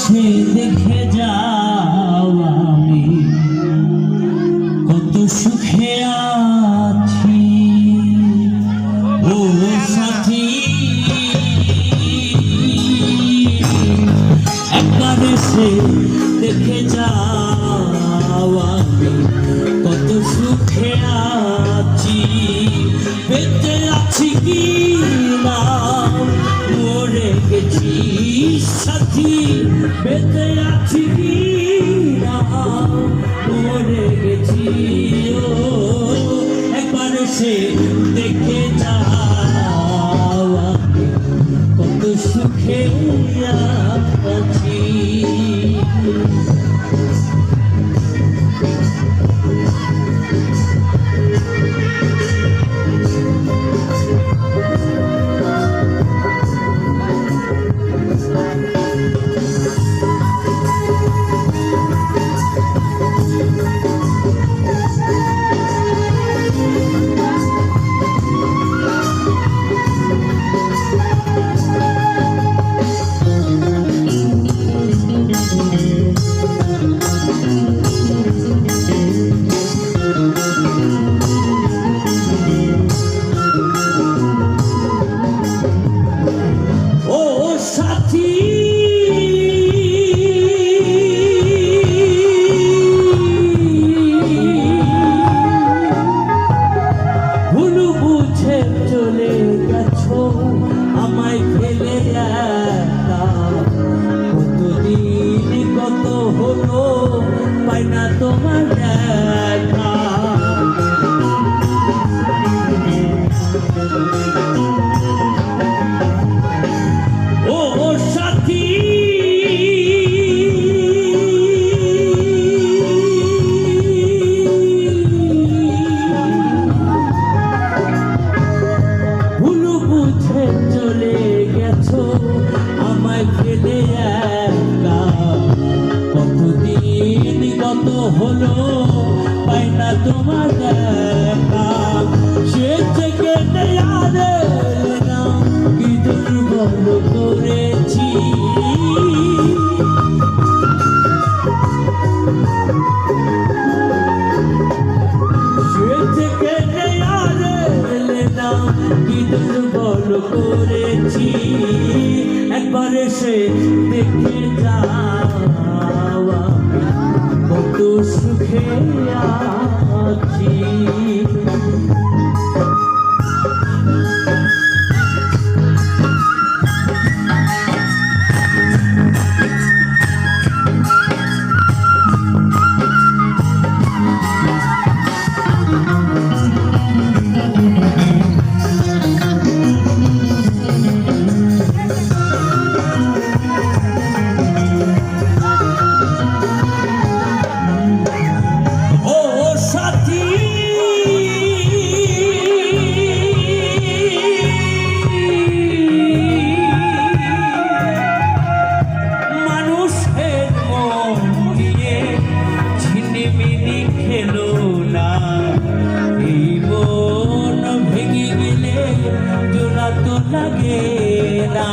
সে দেখে যাও আমি কত সুখে আছি ও সাথী একবার সে দেখে যাও আমি কত সুখে আছি বেঁচে আছি কি না মরে গেছি সাথী বেঁচে আছি কি না মরে গেছি ও একবার সে দেখে যাও আমি কত সুখে আছি আমায় ফেলে কতদিন কত হলো পাই না তোমার দেখা ও সাথী চলে গেছো আমায় ফেলে একা কতদিন কত হলো পাই না তোমার দেখা সে থেকে নেয়ারে নাম কি দুর্বল করেছি সে থেকে নেয়ারে নাম কি দুর্বল করেছি একবার সে দেখে যাও কত সুখে আছি লাগে না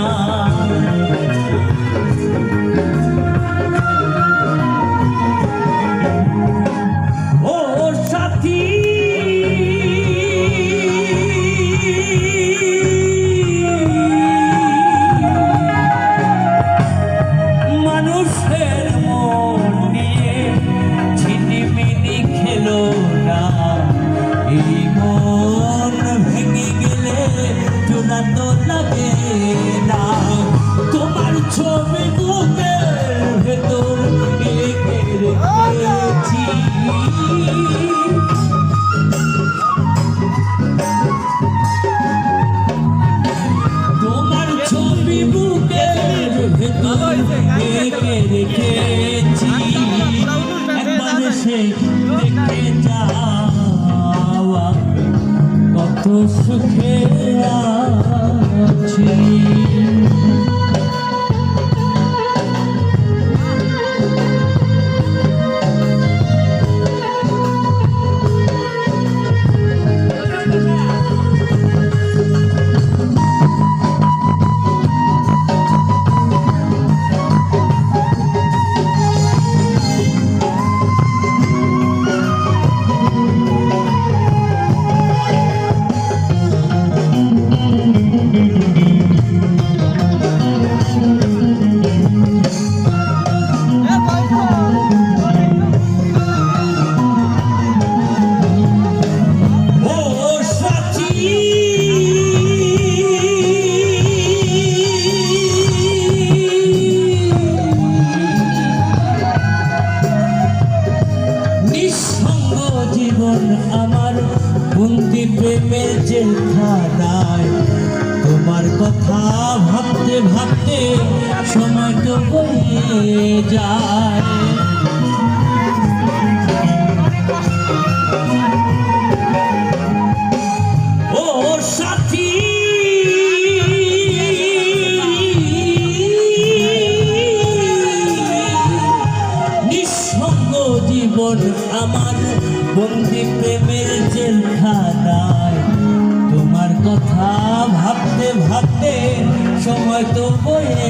ও সাথী মানুষের মন নিয়ে ঝিনিমিনি খেলো না এই মন ভেঙে গেলে জোড়া তো লাগে না তোমার ছবি বুকের ভেতর এঁকে রেখেছি তোমার ছবি বুকের ভেতর এঁকে রেখেছি একবার সে দেখে যাওয়া কত সুখে আছি ভাবতে সময় তো বয়ে যায়। ও সাথী নিঃসঙ্গ জীবন আমার বন্দি প্রেমের জেলখানায়। তোমার কথা ভাবতে ভাবতে সময় তো বয়ে